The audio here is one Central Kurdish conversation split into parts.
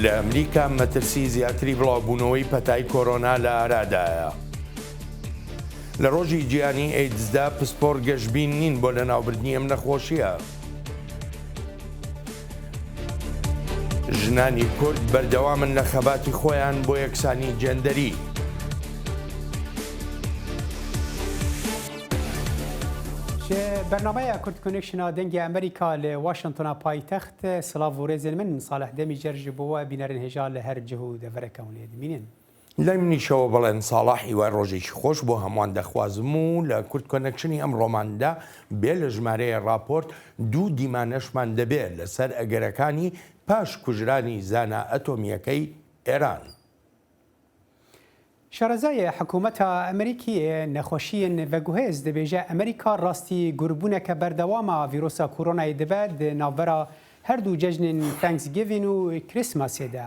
لە ئەمریکا مەترسی زیاتری بڵاوبوونەوەی پەتای کۆرۆنا لە ئارادایە. لە ڕۆژی جیهانی ئەیدزدا پسپۆر گەشتبین نین بۆ لەناوبردنی ئەم نەخۆشیە. ژنانی کورد بەردەوامن لە خەباتی خۆیان بۆ یەکسانی جێندەری. برنامه کورد کۆنێکشنە دەنگی ئەمریکا لە واشنگتۆنا پایتەخت سلااو و رێزێن من ساڵح دەمی جەرج بووە بینەرن هێژا لە هەر جهە و دەڤەرەکەون لێ دەبینن. لای منیشەوە بڵێن ساڵاحی وای ڕۆژێکی خۆش بۆ هەمووان دەخوازم و لە کورد کۆنێکشنی ئەم ڕۆماندا بێ لە ژمارەیە راپۆرت دوو دیمانەشمان دەبێت لەسەر ئەگەرەکانی پاش کوژرانی زانە ئەتۆمیەکەی ئێران. شارەزایە حکوومەتە ئەمریکیە نەخۆشیین ڤەگوهێز دەبێژە ئەمریکا ڕاستی گوربوونەکە بەردەوامە ڤیرۆسە کۆرۆنای دەبێت ناوبەرە هەردوو جەژنین تانکسگیڤین و کریسماسێدا.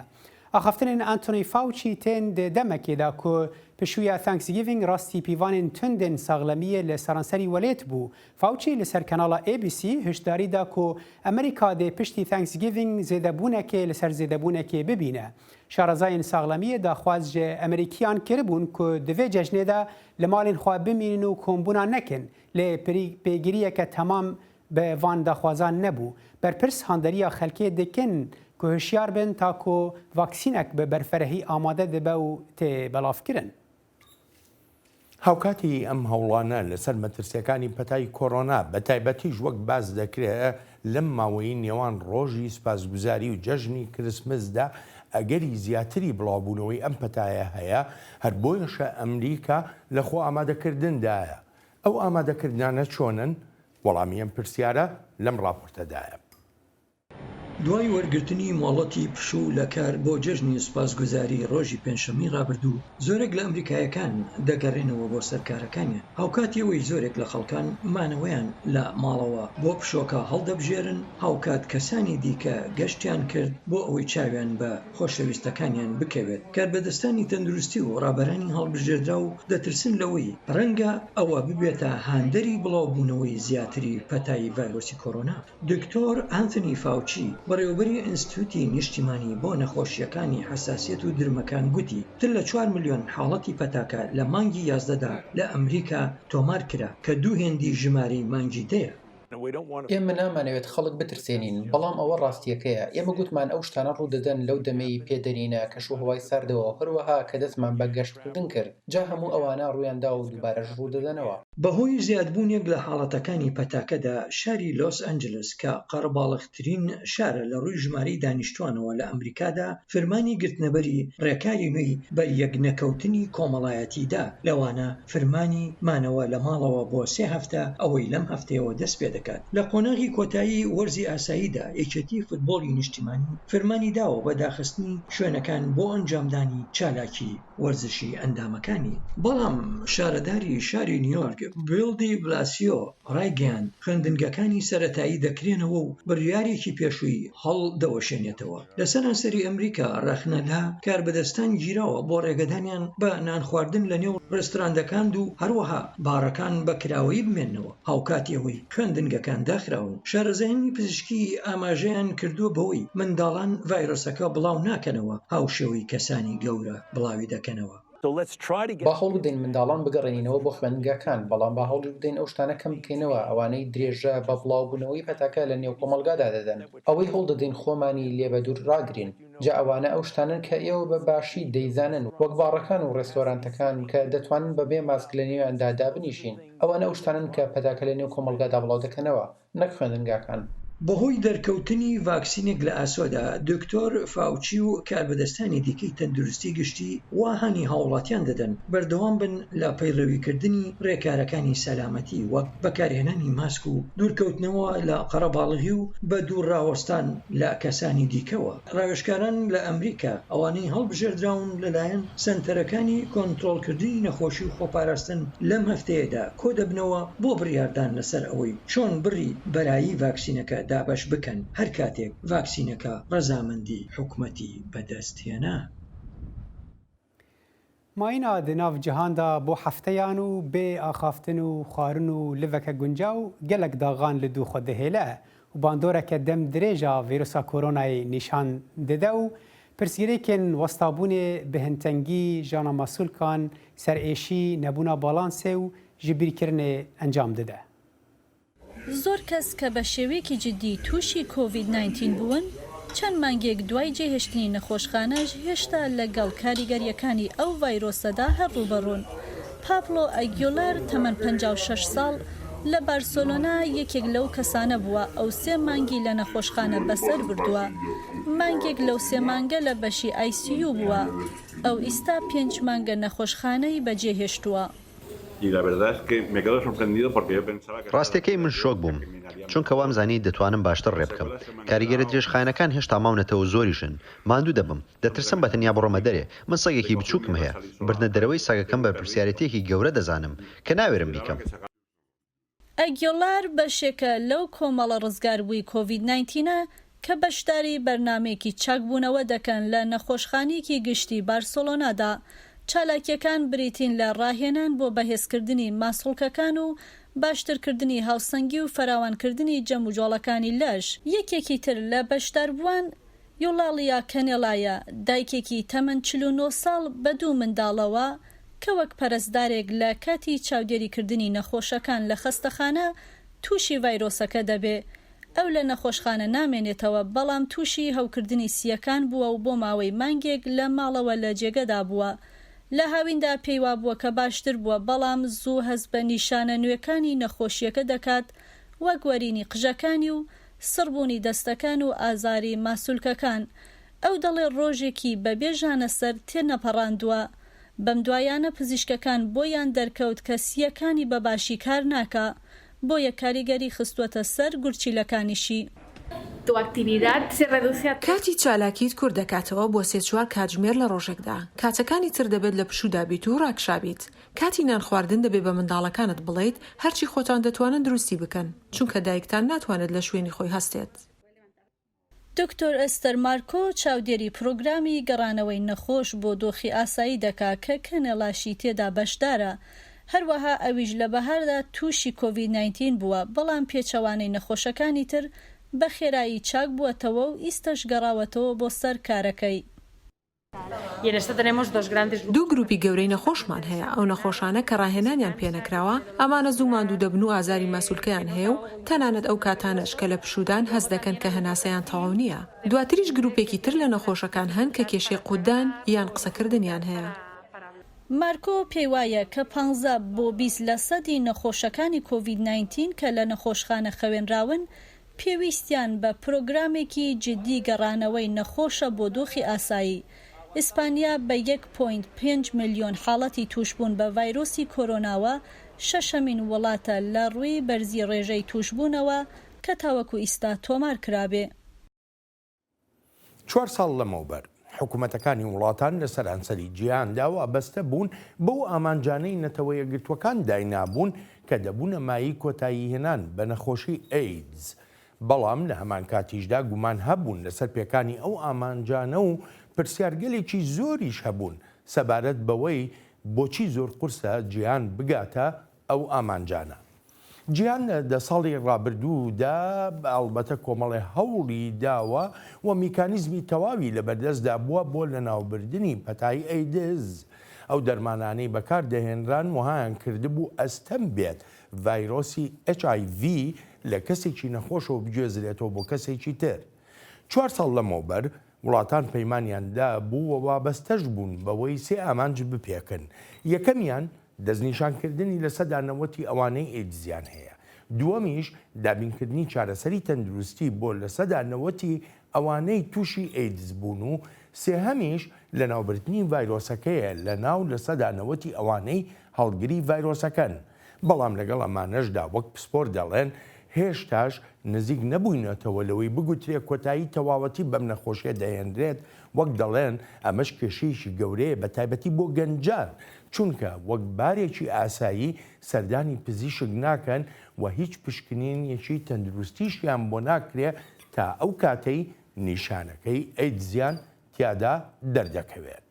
ئاخافتنên ئانتۆنی فاوچی tên دەمەکێدا کو پشوویە تانکسگیڤینگ ڕاستی پیوانên tundên ساغلەمیە لە سەرانسەری وەلێت بوو. فاوچی لەسەر کەناڵە ABC هشداریدا کو ئەمریکا دێ پشتی تانکسگیڤینگ زێدەبوونەکێ لەسەر زێدەبوونەکێ ببینە. شارەزایên ساغلەمیە داخوازجێ ئەمریکیان کردبوون کو divê cejnê li malên xwe bimînin û kombûna nekin lê pêgiriyeke temam bi van daxwazan nebû. Berpirs handeriya xelkê dikin ku hişyar bin ta ku vaksînek bi berferehî amade dibe û tê belavkirin. هاوکاتی ئەم هەوڵانە لەسەر مەترسیەکانی پەتای کۆرۆنا بە تایبەتیش وەک باز دەکرێت لەم ماوەی نێوان ڕۆژی سپاسگوزاری و جەژنی کرسمسدا ئەگەری زیاتری بڵاوبوونەوەی ئەم پەتایە هەیە هەر بۆیشە ئەمریکا لەخۆ ئامادەکردندایە. ئەو ئامادەکردانە چۆنن؟ وەڵامی ئەم پرسیارە لەم راپۆرتەدایە. دوای وەرگرتنی مۆڵەتی پشوو لە کار بۆ جەژنی سوپاسگوزاری ڕۆژی پێنجشەممەی ڕابردوو زۆرێک لە ئەمریکایەکان دەگەڕێنەوە بۆ سەرکارەکانیان. هاوکاتیەوەی زۆرێک لە خەڵکان مانەوەیان لە ماڵەوە بۆ پشۆکە هەڵدەبژێرن هاوکات کەسانی دیکە گەشتیان کرد بۆ ئەوەی چاویان بە خۆشەویستەکانیان بکەوێت. کاربەدەستانی تەندروستی و ڕابەرانی هەڵبژێردرا و دەترسن لەوەی ڕەنگە ئەوە ببێتە هاندەری بڵاوبوونەوەی زیاتری پەتایی ڤایرۆسی کۆرۆنا. دکتۆر ئانتۆنی فاوچی بەڕێوەبەری ئینستیتوتی نیشتیمانی بۆ نەخۆشیەکانی حساسیەت و درمەکان گوتی تر لە 4 ملیۆن حاڵەتی پەتاکە لە مانگی 11دا لە ئەمریکا تۆمار کرا کە دوو هێندی ژمارەی مانگی دەیە. ئێمە نامانەوێت خەڵک بترسێنین بەڵام ئەوە ڕاستیەکەیە. ئێمە گوتمان ئەو شتانە ڕوودەدەن لەو دەمەی پێدەرینە کەشوهەوای ساردەوە هەروەها کە دەستمان بە گەشتکردن کرد جا هەموو ئەوانە ڕوویاندا و دووبارەش ڕوودەدەنەوە. بەهۆی زیادبوونێک لە حاڵەتەکانی پەتاکەدا شاری لۆس ئەنجلس کە قەرەباڵغترین شارە لە ڕووی ژمارەی دانیشتوانەوە لە ئەمریکادا فەرمانی گرتنەبەری ڕێکاری نوێی بە یەکنەکەوتنی کۆمەڵایەتیدا لەوانە فەرمانی مانەوە لە ماڵەوە بۆ 3 هەفتە ئەوەی لەم هەفتەیەوە دەست پێ دەکات. لە قۆناغی کۆتایی وەرزی ئاساییدا یەکێتی فوتبۆڵی نیشتیمانی فەرمانی داوە بە داخستنی شوێنەکان بۆ ئەنجامدانی چالاکی وەرزشی ئەندامەکانی. بەڵام شارەداری شاری نیویۆرک بیلدی بلاسیۆ ڕایگەیان خوێندنگەکانی سەرەتایی دەکرێنەوە و بڕیارێکی پێشووی هەڵ دەوەشێنێتەوە. لە سەرانسەری ئەمریکا ڕەخنەلا کاربەدەستان گیراوە بۆ ڕێگەدانیان بە نان خواردن لە نێو ڕێستۆرانتەکان و هەروەها بارەکان بەکراوەیی بمێننەوە. هاوکاتیەوەی خوێندنگەکان داخراون شارەزایانی پزیشکی ئاماژەیان کردووە بەوەی منداڵان ڤایرۆسەکە بڵاو ناکەنەوە هاوشێوەی کەسانی گەورە بڵاوی دەکەنەوە. با هەوڵ بدەین منداڵان بگەڕێنینەوە بۆ خوێندنگەکان بەڵام با هەوڵ بدەین ئەو شتانە کەم بکەینەوە ئەوانەی درێژە بە بڵاوبوونەوەی پەتاکە لە نێو کۆمەلگادا دەدەن. ئەوەی هەوڵ دەدەین خۆمانی لێ بە دوور ڕاگرین. جا ئەوانە ئەو شتانن کە ئێوە بە باشی دەیزانن وەک باڕەکان و ڕێستۆرانتەکان کە دەتوانن بەبێ ماسک لە نێویاندا دابنیشین. ئەوانە ئەو شتانن کە پەتاکە لە نێو کۆمەلگادا بڵاو دەکەنەوە نەک خوێندنگاکان. بەهۆی دەرکەوتنی ڤاکسینێک لە ئاسۆدا دکتۆر فاوچی و کاربەدەستانی دیکەی تەندروستی گشتی واهانی هاوڵاتیان دەدەن بەردەوام بن لە پەیڕەویکردنی ڕێکارەکانی سەلامەتی وەک بەکارهێنانی ماسک و دوورکەوتنەوە لە قەرەباڵغی و بە دوورڕاوەستان لە کەسانی دیکەوە. ڕاوێژکاران لە ئەمریکا ئەوانەی هەڵبژێردراون لەلایەن سەنتەرەکانی کۆنتڕۆڵکردنی نەخۆشی و خۆپاراستن لەم هەفتەیەدا کۆ دەبنەوە بۆ بڕیاردان لەسەر ئەوەی چۆن بڕی بەرایی ڤاکسینەکە دابش بکەن هەر کاتێک ڤاکسینەکە ڕەزامەندی حکوومەتی بەدەستهێنا. ماینا di nav cihan da bo hefteyan û bê axaftin û xwarin û liveke guncaw gelek daxan li dû xwe dihêle û bandoreke dem dirêja vîrusa koronayê nîşan dide û پرسیارێکên westebûnê bihintengî jana masûlkan serêşî nebûna balansê û ji bîrkirinê encam dide. زۆر کەس کە بە شێوەیەکی جددی تووشی کۆڤید-19 بوون چەند مانگێک دوای جێهێشتنی نەخۆشخانەش هێشتا لەگەڵ کاریگەریەکانی ئەو ڤایرۆسەدا هەڕوبەڕوون. پابلۆ ئەگیۆلار تەمەن 56 ساڵ لە بارسۆلۆنا یەکێک لەو کەسانە بووە ئەو 3 مانگی لە نەخۆشخانە بەسەر بردووە. مانگێک لەو 3 مانگە لە بەشی ICU بووە. ئەو ئیستا 5 مانگە نەخۆشخانەی بەجێهێشتووە. ڕاستیەکەی من شۆک بووم چونکە وامزانی دەتوانم باشتر ڕێ بکەم. کاریگەرە درێژخانەکان هێشتا ماونەتەوە زۆریشن. ماندوو دەبم. دەترسم بەتەنیا بڕۆمە دەرێ. من سەگێکی بچووکم هەیە. بردنە دەرەوەی ساگەکەم بە پرسیارەتێکی گەورە دەزانم کە ناوێرم بیکەم. ئەگیۆلار بەشێکە لەو کۆمەڵە ڕزگاربووی کۆڤید-19 کە بەشداری بەرنمەیەکی چاکبوونەوە دەکەن لە نەخۆشخانەیەکی گشتی بارسۆلۆنادا. چالاکیەکان بریتین لە ڕاهێنان بۆ بەهێزکردنی ماسوولکەکان و باشترکردنی هاوسەنگی و فراوانکردنی جەم و جۆڵەکانی لەش. یەکێکی تر لە بەشداربووان یۆڵاڵیا کەنێڵایە، دایکێکی تەمەن 49 ساڵ بە 2 منداڵەوە کە وەک پەرستدارێک لە کاتی چاودێریکردنی نەخۆشەکان لە خەستەخانە تووشی ڤایرۆسەکە دەبێ. ئەو لە نەخۆشخانە نامێنێتەوە بەڵام تووشی هەوکردنی سیەکان بووە و بۆ ماوەی مانگێک لە ماڵەوە لە جێگەدا بووە. لە هاویندا پێیوا بووە کە باشتر بووە بەڵام زوو هەست بە نیشانە نوێەکانی نەخۆشیەکە دەکات وەک وەرینی قژەکانی و سڕبوونی دەستەکان و ئازاری ماسوولکەکان. ئەو دەڵێ ڕۆژێکی بەبێ ژانەسەر تێنەپەڕاندووە. بەم دوایانە پزیشکەکان بۆیان دەرکەوت کە سیەکانی بەباشی کار ناکە. بۆیە کاریگەری خستووەتە سەر گورچیلەکانیشی. کاتی چالاکیت کورد دەکاتەوە بۆ 3-4 کاتژمێر لە ڕۆژێکدا. کاتەکانی تر دەبێت لە پشوودا بیت و ڕاکشابیت. کاتی نان خواردن دەبێت بە منداڵەکانت بڵێیت هەرچی خۆتان دەتوانن دروستی بکەن چونکە دایکتان ناتوانێت لە شوێنی خۆی هەستێت. دکتۆر ئەستەر مارکۆ چاودێری پرۆگرامی گەڕانەوەی نەخۆش بۆ دۆخی ئاسایی دەکا کە کەنێڵاشی تێدا بەشدارە. هەروەها ئەویش لە بەهاردا تووشی کۆڤید-19 بووە بەڵام پێچەوانەی نەخۆشەکانی تر بە خێرایی چاک بووەتەوە و ئیستەش گەڕاوەتەوە بۆ سەر کارەکەی. 2 گروپی گەورەی نەخۆشمان هەیە. ئەو نەخۆشانە کە ڕاهێنانیان پێنەکراوە ئەمانە زوو ماندوو دەبن و ئازاری مەسوولکەیان هەیە و تەنانەت ئەو کاتانەش کە لە پشودان هەست دەکەن کە هەناسەیان تەواو نییە. دواتریش گروپێکی تر لە نەخۆشەکان هەن کە کێشەی قودان یان قسەکردنیان هەیە. مارکۆ پێی وایە کە 15 بۆ 20% نەخۆشەکانی کۆڤید-19 کە لە نەخۆشخانە خەوێنراون پێویستیان بە پرۆگرامێکی جددی گەڕانەوەی نەخۆشە بۆ دۆخی ئاسایی. ئیسپانیا بە 1.5 ملیۆن حاڵەتی توشبوون بە ڤایرۆسی کۆرۆناوە 6مین وڵاتە لە ڕووی بەرزی ڕێژەی توشبوونەوە کە تاوەکو ئیستا تۆمار کرابێ. 4 ساڵ لەمەوبەر حکوومەتەکانی وڵاتان لە سەرانسەری جیهاندا وابەستە بوون بەو ئامانجانەی نەتەوە یەکگرتوەکان داینابوون کە دەبوونە مایی کۆتایی هێنان بە نەخۆشی ئەیدز. بەڵام لە هەمان کاتیشدا گومان هەبوون لەسەر پێکانی ئەو ئامانجانە و پرسیارگەلێکی زۆریش هەبوون سەبارەت بەوەی بۆچی زۆر قورسە جیهان بگاتە ئەو ئامانجانە. جیهان لە ساڵی ڕابردوودا ئەڵبەتە کۆمەڵی هەوڵی داوە و میکانیزمی تەواوی لە بەردەستدا بووە بۆ لە ناوبردنی پەتای ئەیدز. ئەو دەرمانانەی بەکاردەهێنران وهایان کردبوو ئەستەم بێت ڤایرۆسی HIV لە کەسێکی نەخۆشەوە بگوێزرێتەوە بۆ کەسێکی تر. 4 ساڵ لەمەوبەر وڵاتان پەیمانیاندا بوو و وابەستەش بوون بەوەی 3 ئامانج بپێکن. یەکەمیان دەستنیشانکردنی لە سەدانەوەتی ئەوانەی ئێدزیان هەیە. دووەمیش دابینکردنی چارەسەری تەندروستی بۆ لە سەدانەوەتی ئەوانەی تووشی ئێدز بوون و سێهەمیش لە ناوبردنی ڤایرۆسەکەیە لە ناو لە سەدانەوەتی ئەوانەی هەڵگری ڤایرۆسەکەن. بەڵام لەگەڵ ئەمانەشدا وەک پسپۆر دەڵێن هێشتاش نزیک نەبووینەتەوە لەوەی بگوترێ کۆتایی تەواوەتی بەم نەخۆشیە دەهێنرێت. وەک دەڵێن ئەمەش کێشەیەکی گەورەیە بە تایبەتی بۆ گەنجان چونکە وەک بارێکی ئاسایی سەردانی پزیشک ناکەن و هیچ پشکنینیەکی تەندروستیشیان بۆ ناکرێ تا ئەو کاتەی نیشانەکەی ئەیدزیان تیادا دەردەکەوێت.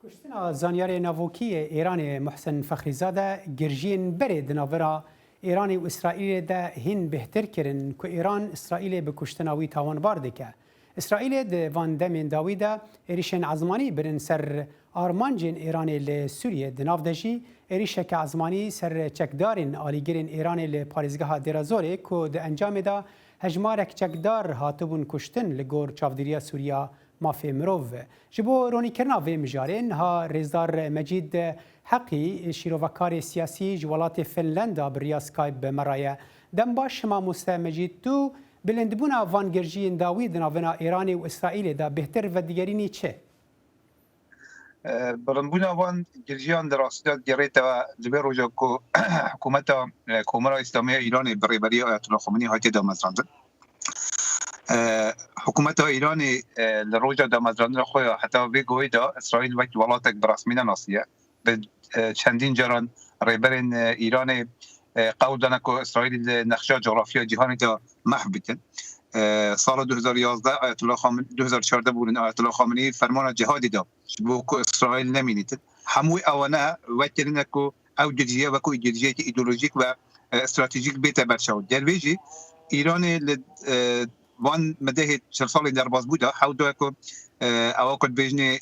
کوشتنا زانیارê navokiyê Îranê Muhsin Fexrîzade girjiyên berê di navbera Îranê û İsraîlê de hîn bêhtir kirin ku Îran İsraîlê bi kuştina wî tawanbar dike. اسرائیل د وان دمین داویدا ایریشن عزمانی برن سر آرمانجین ایران ل سوریه د نافدجی ایریشک عزمانی سر چکدارین آلیگرین ایران ل پاریزگاه درازوره کو د انجام دا هجمارک چکدار هاتبون کشتن لگور چاودیریا سوریا مافی مروف جبو رونی کرنا و مجارین ها رزدار مجید حقی شیروکار سیاسی جوالات فنلندا بریا سکایب مرایه دم باش ما مجید تو بلندبونا وانگرجی داوی دناونا ایرانی و اسرائیل دا بهتر و دیگرینی چه؟ بلندبونا وانگرجیان در راستیات گریت و لبه روژا که حکومت کمرا اسلامی ایران بریبری آیت الله خمینی هایتی دا مزراندن حکومت ایران لروجا دا مزراندن خوی حتی بگوی دا اسرائیل وقت ولاتک برسمینه ناسیه به چندین جران ریبرین ایران قول دانه که اسرائیل نقشه جغرافیا جهانی دا محو بکن سال 2011 آیت الله خامنه‌ای 2014 بودن آیت الله خامنه‌ای فرمان جهادی دا بو که اسرائیل نمینید هموی آوانه وکرینه که او جدیه و که جدیه ایدئولوژیک و استراتژیک بیت برشاود در ویجی ایران وان مده 40 سال در باز بوده حاول که اواکد بجنه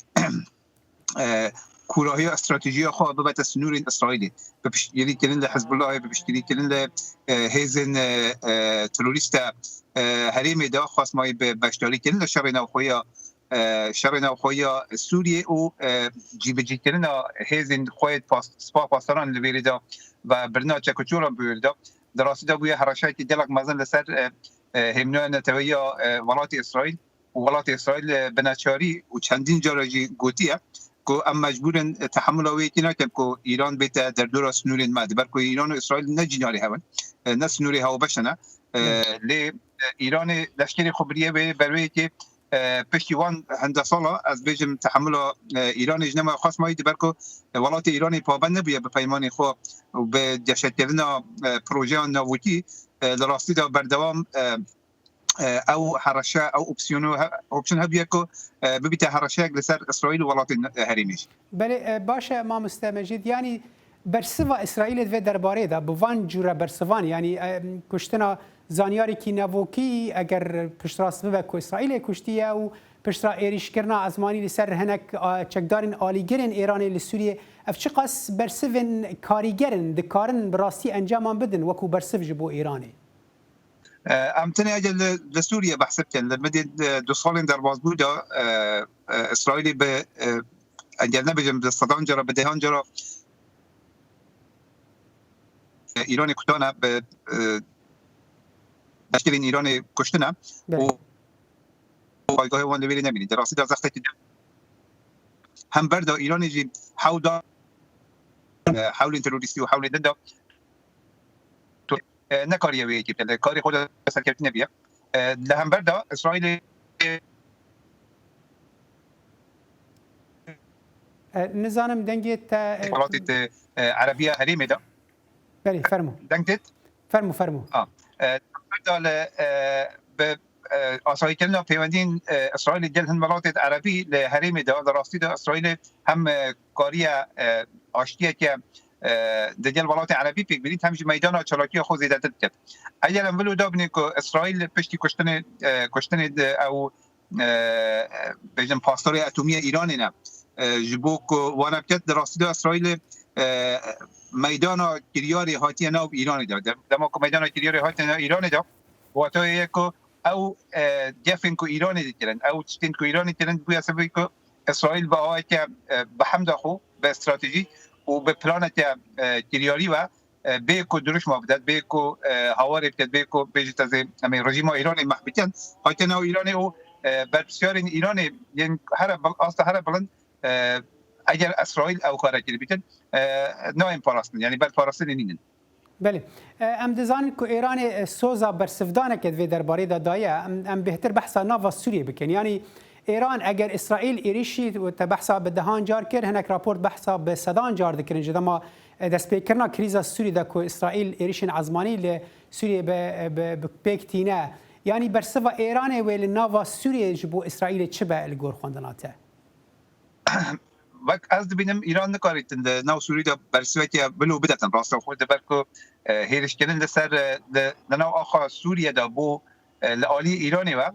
کوراهی استراتژی خو بابت سنور اسرائیلی بپشتیلی کردن حزب الله بپشتیلی کردن هیزن تروریست حریم دا خواست مای بشتاری کردن شر نوخویا سوریه و جیبجی کردن هیزن خوید سپاه پاسداران لویری دا و برنا چکوچوران بویر دا دراستی دا بویا حرشای دلق مزن لسر همنوع نتویا ولات اسرائیل و ولات اسرائیل بناچاری و چندین جاراجی گوتیه که ام مجبورن تحمل آویتی نکن که ایران بیت در دور سنورین ماده برکه ایران و اسرائیل نجیناری هون نه سنوری هوا بشنه لی ایران لشکری خبریه به بروی که پشتیوان هندسالا از بیجم تحمل ایران اجنما خاص مایید برکه ولات ایرانی پابند نبیه به پیمان خو و به جشت کردن پروژه ناوتی دراستی دا بردوام او حرشه او اوبشن هبیه که ببیت حرشه لسر اسرائیل و ولات هریمیش بله باشه ما مستمجید یعنی برسوا اسرائیل و درباره دا بوان جوره برسوان یعنی کشتنا زانیاری کی نووکی اگر پشتراست ببه که اسرائیل کشتیه و پشترا ایریش کرنا ازمانی لسر هنک چکدارین آلیگرین ایرانی لسوریه اف چه قاس برسوین کاریگرین دکارن براستی انجامان بدن وکو برسو جبو ایرانی امتنی اجل لسوریا بحثب کن لمدی 2 سال در باز بوده اسرائیلی به اجل نبیجم به صدان جرا به دهان جرا ایران کتانه به بشکلین ایران کشتنه و پایگاه وان لویری نمینی در راستی در زخته که هم برده ایرانی جی حول تروریستی و حول دنده نکاریه وی که کاری خود سرکرتی نبیه لهم برده اسرائیل نظام دنگیت ولات عربیه حریمه ده بله فرمو دنگتت فرمو برده به آسایی کردن پیوندین اسرائیل جلهن ولات عربی لحریمه ده در راستی ده اسرائیل هم کاری آشتیه که دجال ولات عربی پیک برید همش میدان چالاکی خود زیادت کرد اگر هم ولو دابنی که اسرائیل پشتی کشتن او بجن پاسدار اتمی ایران نه جبوک وانا بکت در راستی اسرائیل میدان کریاری هاتی نو ایران داد دما که میدان کریاری هاتی نو ایران داد و تو یک او جفن کو ایران دیدن او چتین کو ایران دیدن بیا سبب که اسرائیل با آی که به حمد خو به استراتژی و به پلان کریاری و به کو درش مبدد به کو هواری بکد به کو بجت از رژیم ایران محبتن هاتی نو ایران او بر بسیار ایران یعنی هر بلند اگر اسرائیل او کار کردی بیتن نایم پاراستن یعنی بر پاراستن نینن بله ام دزان که ایران سوزا برسفدانه کد و درباره دایه ام بهتر بحثا ناوا سوریه بکن یعنی ایران اگر اسرائیل ایریشی و تبحثا به دهان جار کرد هنک راپورت بحثا به صدان جار دکرن جدا ما دست پیکرنا کریزا سوری دا که اسرائیل ایریشن عزمانی ل سوریه به پیکتینه یعنی برسوا ایران و ناوا سوریه جبو اسرائیل چه به الگور خواندناته وقت از بینم ایران نکارید نو سوری دا برسویتی بلو بدتن راست خود برکو هیرش کردن لسر نو آخا سوریه دا بو لعالی ایرانی و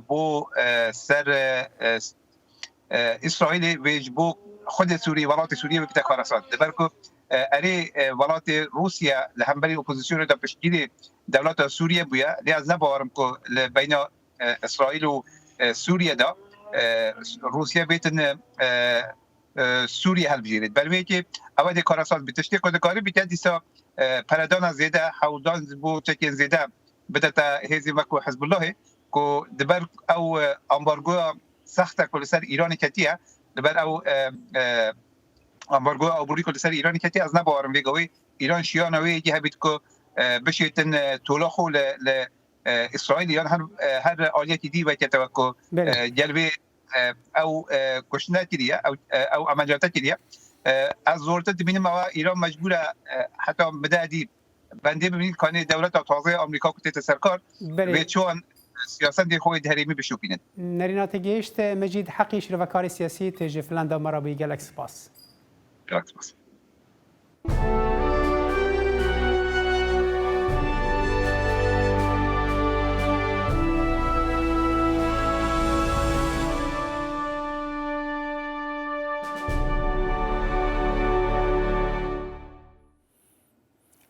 بو سر اسرائیل ویج بو خود سوریه ولات سوریه بکتا کارسات دبرکو اری ولات روسیا لهمبری اپوزیسیون دا پشتگیری دولت سوریه بویا لیاز نبارم که بین اسرائیل و سوریه دا روسیا بیتن سوریه هل بجیرید برمی که اول کارسات بتشتی کدکاری بیتن دیسا پردان زیده حودان بو چکین زیده بدتا هزی مکو حزب الله که دبر او امبارگو سخته کل سر ایران کتیه دبر او امبارگو او بوری کل سر ایران کتیه از نبارم بگوی ایران شیانوی یه هبید که بشیتن تولاخو ل اسرائیل یا هر آلیتی دی و که جلوه او کشنه کریه او عملیات کریه از ضرورت ببینیم ما ایران مجبوره حتی بدادی بنده ببینید کانه دولت تازه آمریکا کتت سرکار و چون سیاست خود حریمی بشوپینن نرینات گیشت مجید حقی شرفکار سیاسی تج فلاندا مرابی گلکس باس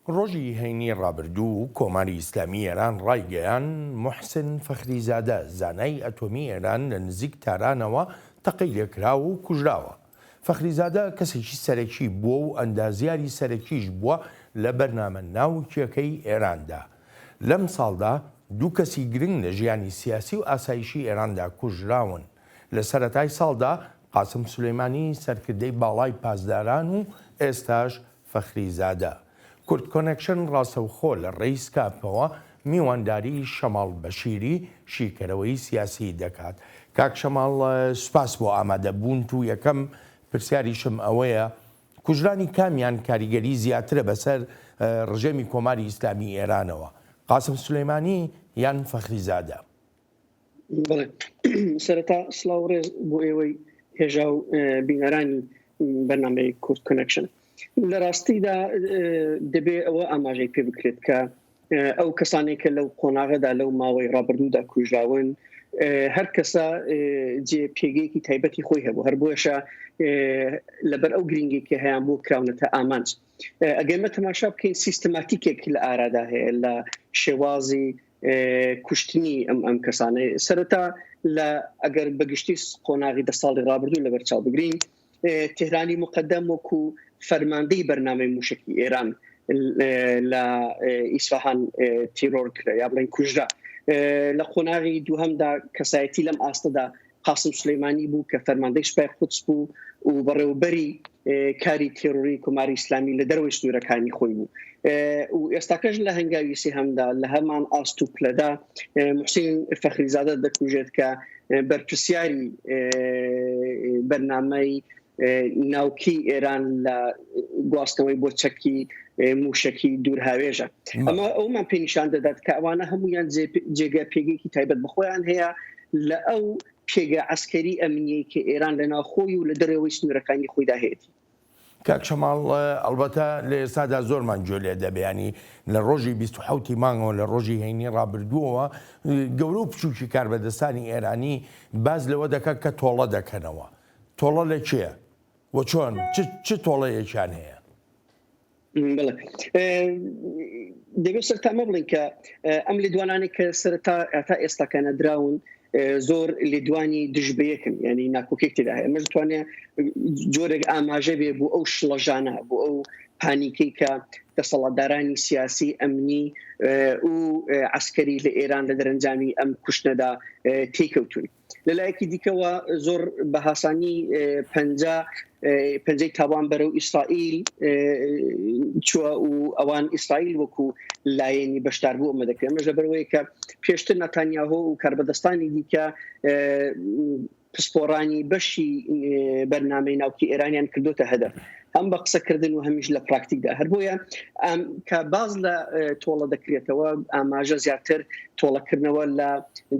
ڕۆژی هەینی ڕابردوو کۆماری ئیسلامی ئێران ڕایگەیان محسن فەخریزادە زانای ئەتۆمی ئێران لە نزیک تارانەوە تەقەی لێکرا و کوژراوە. فەخریزادە کەسێکی سەرەکی بووە و ئەندازیاری سەرەکیش بووە لە بەرنامە ناوچیەکەی ئێراندا. لەم ساڵدا دوو کەسی گرنگ لە ژیانی سیاسی و ئاسایشی ئێراندا کوژراون. لە سەرەتای ساڵدا قاسم سولەیمانی سەرکردەی باڵای پاسداران و ئێستاش فەخریزادە. کورد کۆنێکشن ڕاستەوخۆ لە ڕێی سکاپەوە میوانداری شەماڵ بەشیری شیکەرەوەی سیاسی دەکات. کاک شەماڵ سوپاس بۆ ئامادەبوون و یەکەم پرسیاریشم ئەوەیە کوژرانی کامیان کاریگەری زیاترە بەسەر ڕژێمی کۆماری ئیسلامی ئێرانەوە قاسم سولەیمانی یان فەخریزادە؟ سەرەتا سڵاو ڕێز بۆ ئێوەی هێژا و بینەرانی بەرنامەی کورد کۆنێکشن. لە ڕاستیدا دەبێ ئەوە ئاماژەی پێ بکرێت کە ئەو کەسانێک کە لەو قۆناغەدا لەو ماوەی ڕابردوودا کوژراون هەر کەسە جێ پێگەیەکی تایبەتی خۆی هەبوو هەر بۆیشە لەبەر ئەو گرنگێکی هەیان بۆ کراونەتە ئامانج. ئەگەمە تەماشا بکەین سیستماتیکێک لە ئارادا هەیە لە شێوازی کوشتنی ئەم کەسانەی سەرەتا لە ئەگەر بەگشتی قۆناغی 10 ساڵی ڕابردوو لەبەر چاو بگرین تهرانی مقدم وەکو فەرماندەی بەرنامەی موشکی ئێران لە ئیسفەهان تیرۆر کرا یا بڵێن کوژرا. لە قۆناغی دووهەمدا کەسایەتی لەم ئاستەدا قاسم سولەیمانی بوو کە فەرماندەی سوپای قودس بوو و بەڕێوەبەری کاری تێرۆری کۆماری ئیسلامی لە دەروەی سنوورەکانی خۆی بوو. و ئێستاکەش لە هەنگاوی سێهەمدا لە هەمان ئاست و پلەدا محسین فەخریزادە دەکوژێت کە بەرپرسیاری بەرنامەی ناوکی ئێران لە گواستنەوەی بۆ چەکی موشکی دوورهاوێژە. ئەمە ئەومان پێنیشان دەدات کە ئەوانە هەمویان جێگە پێگەیەکی تایبەت بخۆیان هەیە لە ئەو پێگە عسکەری ئەمنیەی کە ئێران لە ناوخۆی و لە دەرەوەی سنوورەکانی خۆیدا هەیەی. کاک شەماڵ ئەلبەتە لە ئێستادا زۆرمان گوێ لێ دەبێنی لە ڕۆژی 27 مانگەوە لە ڕۆژی هەینی ڕابردووەوە گەورە و بچووکی کاربەدەستانی ئێرانی باز لەوە دەکات کە تۆڵە دەکەنەوە. تۆڵە لە کێ؟ و چۆن چ تۆڵەیەکیان هەیە؟ دەبێت سەرتامە بڵین کە ئەم لێدوانانی کە سەرەتا تا ئێستاکانە دراون زۆر لێدوانی دژبەیەکن یعنی ناکۆکێک تێدا هەیە. ئەمەش دەتوانێت جۆرێک ئاماژە بێ بۆ ئەو شڵەژانە بۆ ئەو پانیکەی کە دەسەڵاتدارانی سیاسی ئەمنی و عسکەری لە ئێران لە دەرەنجامی ئەم کوشتنەدا تێکەوتون. لەلایەکی دیکەوە زۆر بە هاسانی پەنجەی تاوان بەرەو ئیسرائیل چووە و ئەوان ئیسرائیل وەکو لایەنی بەشداربوو ئەمە دەکرێت. ئەمەش لەبەرەوەی کە پێشتر نەتانیاهۆ و کاربەدەستانی دیکە پسپۆڕانی بەشی بەرنامەی ناوکی ئێرانیان کردوتە هەدەف هەم بە قسەکردن و هەمیش لە پراکتیکدا. هەر بۆیە کە باز لە تۆڵە دەکرێتەوە ئاماژە زیاتر تۆڵەکردنەوە لە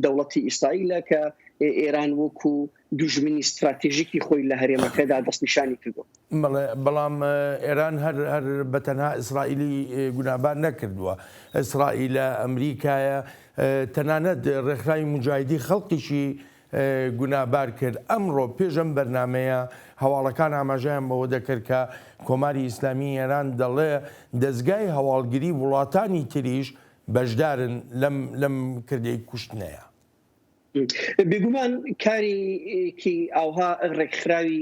دەوڵەتی ئیسرائیلە کە ئێران وەکو دوژمنی استراتیژیکی خۆی لە هەرێمەکەدا دەستنیشانی کردو. بەڵام ئێران هەر بەتەنها ئیسرائیلی گونابار نەکردووە. ئیسرائیل لە ئەمریکایە تەنانەت ڕێکخراوی مجاهیدی خەڵکیشی گونابار کرد. ئەمڕۆ پێشەم بەرنمەیە هەواڵەکان ئاماژەیان بەوە دەکرد کە کۆماری ئیسلامی ئێران دەڵێ دەستگای هەواڵگیری وڵاتانی تریش بەشدارن لەم کردەی کوشتنەیە. بێگومان کارێکی ئاوها ڕێکخراوی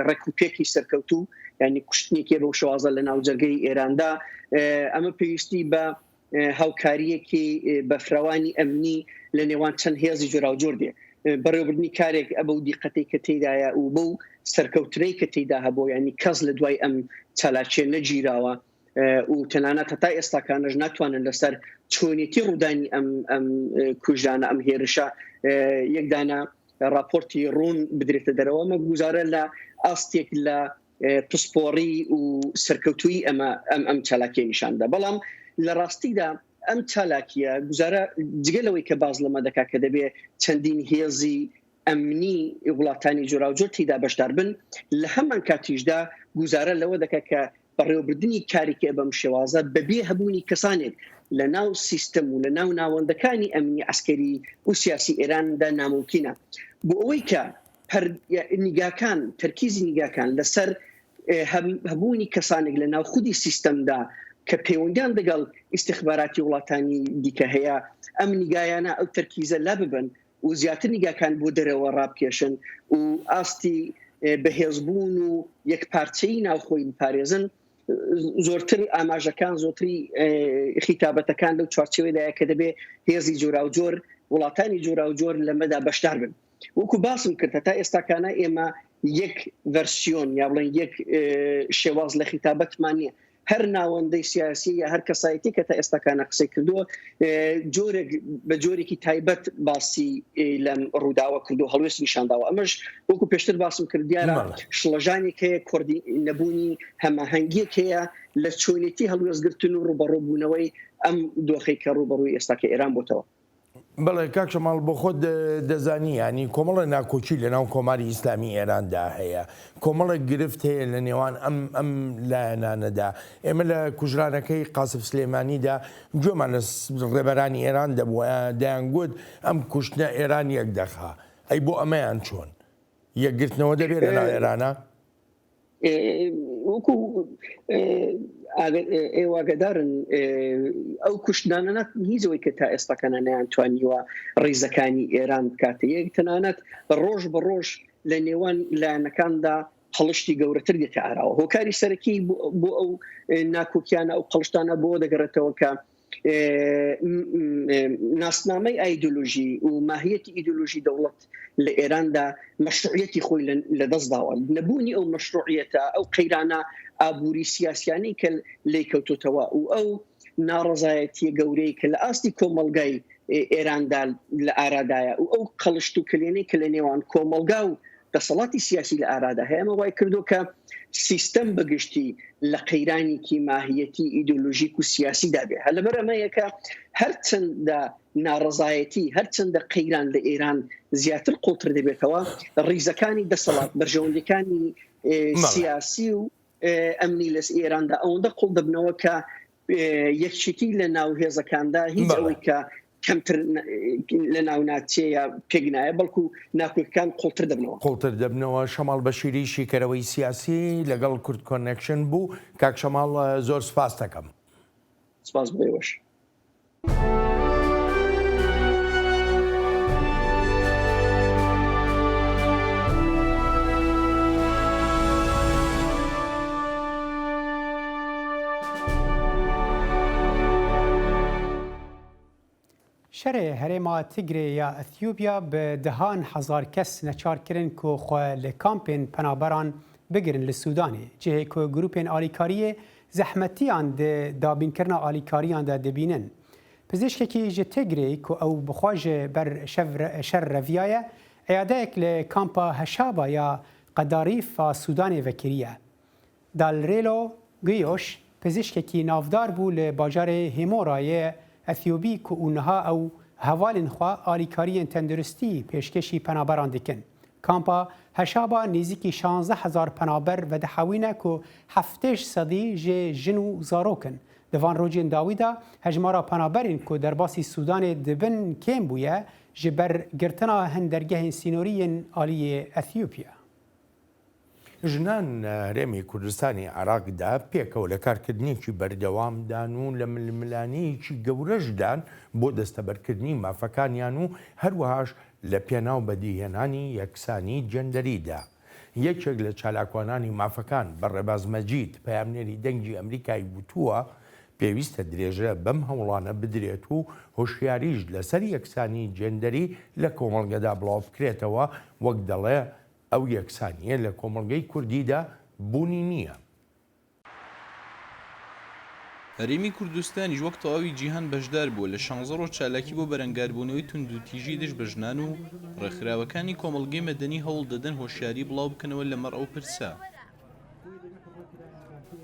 ڕێکوپێکی سەرکەوتوو ینی کوشتنێکی بەو شوازە لە ناو جەرگەی ئێراندا ئەمە پێویستی بە هاوکاریەکی بەفراوانی ئەمنی لە نێوان چەند هێزی جۆراوجۆر دێ بەڕێوەبردننی کارێک ئەبە و دیقەتەی کە تێدایە و بەو سەرکەوتنەی کە تێدا هەبوو ینی کەس لە دوای ئەم چالاکیە نەگیراوە و تەنانەت هەتا ئێستاکانەش ناتوانن لەسەر چۆنیەتی ڕوودانی ئەم کوژانە ئەم هێرشە یەکدانە راپۆرتی ڕوون بدرێتە دەرەوە مە گوزارە لە ئاستێک لە پسپۆڕی و سەرکەوتوی ئەم چالاکیە نیشاندا. بەڵام لە ڕاستیدا ئەم چالاکیە گوزارە جگەلەوەی کە باز لەمە دەکا کە دەبێ چەندین هێزی ئەمنی وڵاتانی جۆراوجۆر تێدا بەشدار بن لە هەمان کاتیشدا گوزارە لەوە دەکا کە بەڕێوەبردننی کارێکە بەم شێوازە بەبێ هەبوونی کەسانێک لە ناو سیستەم و لە ناو ناوەندەکانی ئەمنی عسکەری و سیاسی ئێراندا ناممکنە بۆ ئەوەی کە نیگاکان تەرکیزی نیگاکان لەسەر هەبوونی کەسانێک لە ناو خودی سیستەمدا کە پەیوەندیان دەگەڵ ئیستیخباراتی وڵاتانی دیکە هەیە ئەم نیگایانە ئەو تەرکیزە لا ببن و زیاتر نیگاکان بۆ دەرەوە ڕابکێشن و ئاستی بەهێزبوون و یەکپارچەی ناوخۆی بپارێزن زۆرتر ئاماژەکان زۆتری خیتابەتەکان لەو چوارچەوەیدایە کە دەبێ هێزی جۆراوجۆر وڵاتانی جۆراوجۆر لەمەدا بەشدار بن. وەکو باسم کرد تا ئێستاکانە ئێمە یەک ڤەرسیۆن یا بڵێن یەک شێواز لە خیتابەتمان نییە. هەر ناوەندەی سیاسی یا هەر کەسایەتی کە تا ئێستاکانە قسەی کردووە جۆرێک بە جۆرێکی تایبەت باسی لەم ڕووداوە کردو هەڵوێست نیشانداوە. ئەمەش وەکو پێشتر باسم کرد دیارە شڵەژانێک هەیە کوردی نەبوونی هەماهەنگیەک هەیە لە چۆنێتی هەڵوێستگرتن و ڕوبەڕووبوونەوەی ئەم دۆخەی کە ڕوبەڕووی ئێستاکە ئێران بۆتەوە. بەڵێ کاک شەماڵ بۆ خۆت دەزانی ینی کۆمەڵە ناکۆچی لە ناو کۆماری ئیسلامی ئێراندا هەیە کۆمەڵە گرفت هەیە لە نێوان ئەم لایەنانەدا. ئێمە لە کوژرانەکەی قاسف سلێمانیدا گوێمان لە ڕێبەرانی ئێران دەبووە دەیانگوت ئەم کوشتنە ئێران یەک دەخا ئەی بۆ ئەمەیان چۆن یەکگرتنەوە دەبێت لە ناو ئێرانە؟ وەکو ئێواگەدارن ئەو کوشتانە هیچەوەی کە تا ئێستاکەنە نەیانتوانیوە ڕێزەکانی ئێران بکاتە یەک تەنانەت ڕۆژ بە ڕۆژ لە نێوان لایەنەکاندا قەڵشتی گەورەتر دێتە ئاراوە. هۆکاری سەرەکی بۆ ئەو ناکۆکیانە ئەو قەڵشتانە بۆ دەگەڕێتەوە کە ناسنامەی ئایدۆلۆژی و ماهیەتی ئیدۆلۆژی دەوڵەت لە ئێراندا مەشروعیەتی خۆی لە دەستداوە. نەبوونی ئەو مەشروعیەتە ئەو قەیرانە ئابووری سیاسیانی کە لێ کەوتوتەوە و ئەو ناڕەزایەتی گەورەی کە لە ئاستی کۆمەلگای ئێراندا لە ئارادایە و ئەو قەڵشت و کلێنەی کە لە نێوان کۆمەلگا و دەسەڵاتی سیاسی لە ئارادا هەیە ئەمە وای کردو کە سیستەم بەگشتی لە قەیرانێکی ماهیەتی ئیدۆلۆژیک و سیاسی دابێ. لەبەر ئەمەیەکە هەرچەندە ناڕەزایەتی هەرچەندە قەیران لە ئێران زیاتر قوڵتر دەبێتەوە ڕیزەکانی دەسەڵات بەرژەوەندەکانی سیاسی و ئەمنی لەس ئێراندا ئەوەندە قوڵ دەبنەوە کە یەکچیتی لە ناو هێزەکاندا هیچ ئەوەی کە کەمتر لە ناو ناچەیە پێگنایە بەڵکو ناکۆکەکان قوڵتر دەبنەوە. شەماڵ بەشیری شیکەرەوەی سیاسی لەگەڵ کورد کۆنێکشن بوو. کاک شەماڵ زۆر سپاس دەکەم. سپاس بۆیەوەش. شەرێ هەرێما تیگرێ یا ئەتیوبیا بە دەهان هەزار کەس نەچارکردن کۆ خۆ لە کامپێن پەنابەران بگرن لە سوودانێ جێهێ کۆ گروپên ئالیکاریە زەحمەتیان دابینکردنا ئالیکاریاندا دەبینن. پزیشکێکی ji تیگرێ کۆ ئەو بخواژێ بەر شەر ڕەڤیایە عیادەیەک لە کامپا هەشابا یا قەداریفا سوودانێ vekiriye. دالرێلۆ گیۆش پزیشکێکی ناودار بوو لە باژارê هێمۆرایە ئەثیۆبی کە ئونها ئەو هەواڵên xwe alîkariyên tenduristî pêşkêşî penaberan dikin. کامپا هشابا نزیکی 16,000 پنابر و دحاوینه که 7 صدی جه جنو زاروکن. دوان روجین داویدا هجمارا پنابرین که در باسی سودان دبن کم بویه جبر گرتنا هندرگه سینوری آلی اثیوپیا. ژنان هەرێمی کوردستانی عراقدا پێکەوە لە کارکردنیکی بەردەوامدان و لە ململانەیەکی گەورەشدان بۆ دەستەبەرکردنی مافەکانیان و هەروەهاش لە پێناو بەدیهێنانی یەکسانی جەندەریدا. یەکێک لە چالاکوانانی مافەکان بە ڕێباز مەجید پەیامنێری دەنگی ئەمریکای وتووە پێویستە درێژە بەم هەوڵانە بدرێت و هۆشیاریش لەسەر یەکسانی جەندەری لە کۆمەڵگەدا بڵاو بکرێتەوە وەک دەڵێ ئەو یەکسانیە لە کۆمەڵگەی کوردیدا بوونی نییە. هەرێمی کوردستانیش وەک تەواوی جیهان بەشدار بووە لە 16 ڕۆژ چالاکی بۆ بەرەنگاربوونەوەی تونند و تیژی دژ بەژنان و ڕێکخراوەکانی کۆمەڵگەی مەدەنی هەوڵ دەدەن هۆشیاری بڵاو بکەنەوە لەمەڕ ئەو پرسە.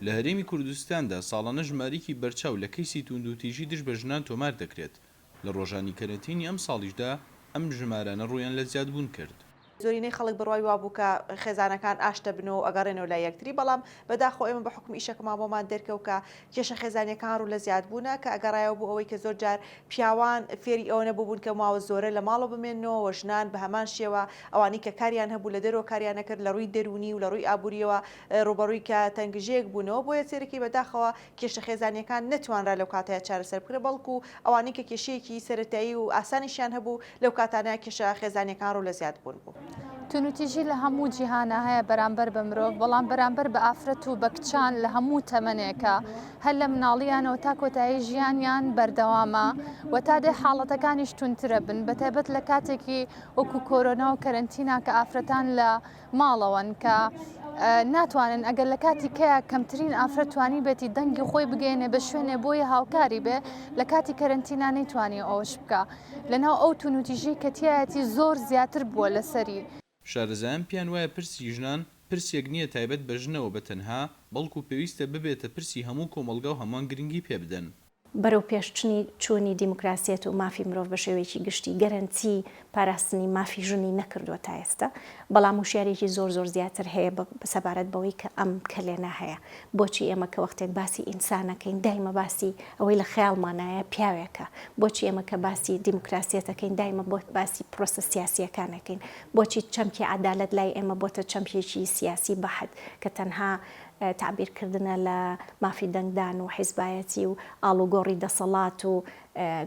لە هەرێمی کوردستاندا ساڵانە ژمارەیەکی بەرچاو لە کەیسی تونند و تیژی دژ بەژنان تۆمار دەکرێت. لە ڕۆژانی کەرەنتینی ئەم ساڵیشدا ئەم ژمارانە ڕوویان لە زیادبوون کرد. زۆرینەی خەڵک بڕوای وابوو کە خێزانەکان ئاشتە بن و ئەگەڕێنەوە لای یەکتری بەڵام بەداخۆ ئێمە بە حکم ئیشەکەمان بۆمان دەرکەوت کە کێشە خێزانیەکان ڕوو لە زیادبوونە کە ئەگەڕایەوە بوو ئەوەی کە زۆر جار پیاوان فێری ئەوە نەبوون کە ماوە زۆرە لە ماڵەوە بمێنەوە و ژنان بە هەمان شێوە ئەوانی کە کاریان هەبوو لە دەرەوە کاریان نەکرد لە ڕووی دەرونی و لە ڕووی ئابووریەوە ڕوبەڕووی کە تەنگژەیەک بوونەوە بۆیە سێرەکی بەداخەوە کێشە خێزانیەکان نەتوانرا لەو کاتەیە چارەسەر بکرێت بەڵکو ئەوانی کە کێشەیەکی سەرەتایی و ئاسانیشیان هەبوو لەو کاتانەیە کێشە خێزانیەکان ڕوو لە زیادبوون بوو. تونوتیژی لە هەموو جیهانە هەیە بەرامبەر بە مرۆڤ بەڵام بەرامبەر بە ئافرەت و بە کچان لە هەموو تەمەنێکە هەر لە مناڵیانەوە تا کۆتایی ژیانیان بەردەوامە و تا دێ حاڵەتەکانیش تونترە بن بەتایبەت لە کاتێکی وەکو کۆرۆنا و کەرەنتینا کە ئافرەتان لە ماڵەوەن کە ناتوانن ئەگەر لە کاتی کەیە کەمترین ئافرەتوانی بێتی دەنگی خۆی بگەێنێ بە شوێنێ بۆیە هاوکاری بێ لە کاتی کەرەنتینا نەیتوانی ئەوەش بکە لەناو ئەو تونوتیژی کە تایەتی زۆر زیاتر بووە لەسەری. شارەزایان پیان وایە پرسی ژنان پرسێک نییە تایبەت بە ژنەوە بە تەنها بەڵکو پێویستە ببێتە پرسی هەموو کۆمەلگا و هەمان گرنگی پێ بدەن. بەرەو پێشچنی چۆنی دیموکراسیەت و مافی مرۆڤ بە شێوەیەکی گشتی گەرانتی پاراستنی مافی ژنی نەکردووە تا ئێستا بەڵام وشیارێکی زۆر زۆر زیاتر هەیە بەسەبارەت بەوەی کە ئەم کلێنە هەیە بۆچی ئێمە کە وەختێک باسی ئینسانەکەین دایمە باسی ئەوەی لە خەیاڵمانایە پیاوێکە بۆچی ئێمە کە باسی دیموکراسیەتەکەین دایمە بۆ باسی پرۆسە سیاسیەکانەکەین بۆچی چەمکی عەدالەت لای ئێمە بۆتە چەمکێکی سیاسی بەحت کە تەنها تعبیرکردنە لە مافی دەنگدان و حیزبایەتی و ئاڵوگۆڕی دەسەڵات و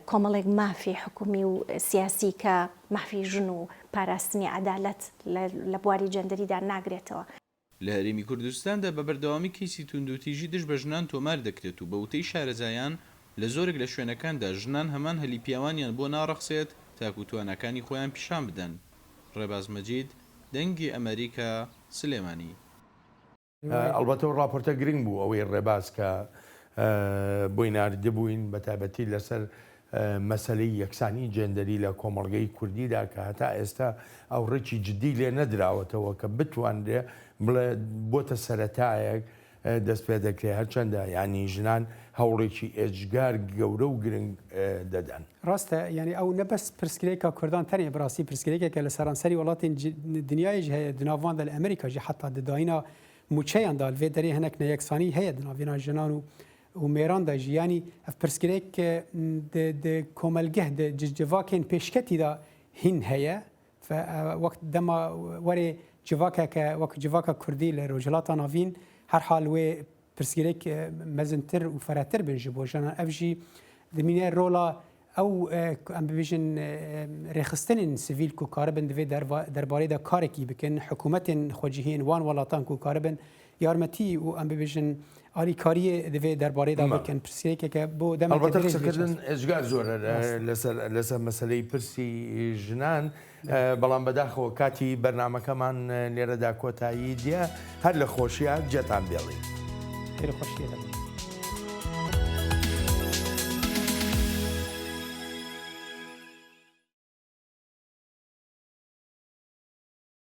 کۆمەڵێک مافی حکومی و سیاسی کە مافی ژن و پاراستنی عەدالەت لە بواری جەندەریدا ناگرێتەوە. لە هەرێمی کوردستاندا بە بەردەوامی کەیسی توندوتیژی دژ بە ژنان تۆمار دەکرێت و بە وتەی شارەزایان لە زۆرێک لە شوێنەکاندا ژنان هەمان هەلی پیاوانیان بۆ ناڕەخسێت تاکو توانەکانی خۆیان پیشان بدەن. ڕێباز مەجید دەنگی ئەمریکا سلێمانی. ئەلبەتە ڕاپۆرتە گرنگ بوو ئەوەی ڕێباز کە بۆی ناردبووین بە تایبەتی لەسەر مەسەلەی یەکسانی جێندەری لە کۆمەڵگەی کوردیدا کە هەتا ئێستا ئەو ڕێکی جدی لێ نەدراوەتەوە کە بتوانرێ بڵێ بۆتە سەرەتایەک دەست پێ دەکرێت هەرچەندە ینی ژنان هەوڵێکی ئێجگار گەورە و گرنگ دەدەن. ڕاستە ینی ئەو نەبەست پرسکرێکە کوردان تەنێ بڕاستی پرسکرێکێکە لە سەرانسەری وڵاتین دنیایش هەیە دناواندا لە ئەمریکاژی حتا دداینە موچەیاندا لێ دەرێ هەنێک نەیەکسانی هەیە دناوێنا ژنان و مێراندا ژیانی ئەف پرسکرێک کۆمەلگەه جڤاکێن پێشکەتیدا هین هەیە وەک دەما وەرێ جڤاکەکە وەک جڤاکە کوردی لە ڕۆژهەڵاتە ناوین هەر حال وێ پرسکرێک مەزنتر و فەرەتر بن ji بۆ ژنان ئەف jî dimîne rola ew em bibêjin rêxistinên sivîl ku karibin divê derbarê de karekî bikin hikûmetên xwecihîn wan welatan ku karibin yarmetî û em bibêjin alîkariyê divê derbarê de bikin pirsgirêkeke bo demekirdin êjgar zor لەسەر مەسەلەی پرسی ژنان بەڵام بەداخەوە کاتی بەرنامەکەمان لێرەدا کۆتایی دیە هەر لە خۆشیە جێتان بێڵی. خۆشیە.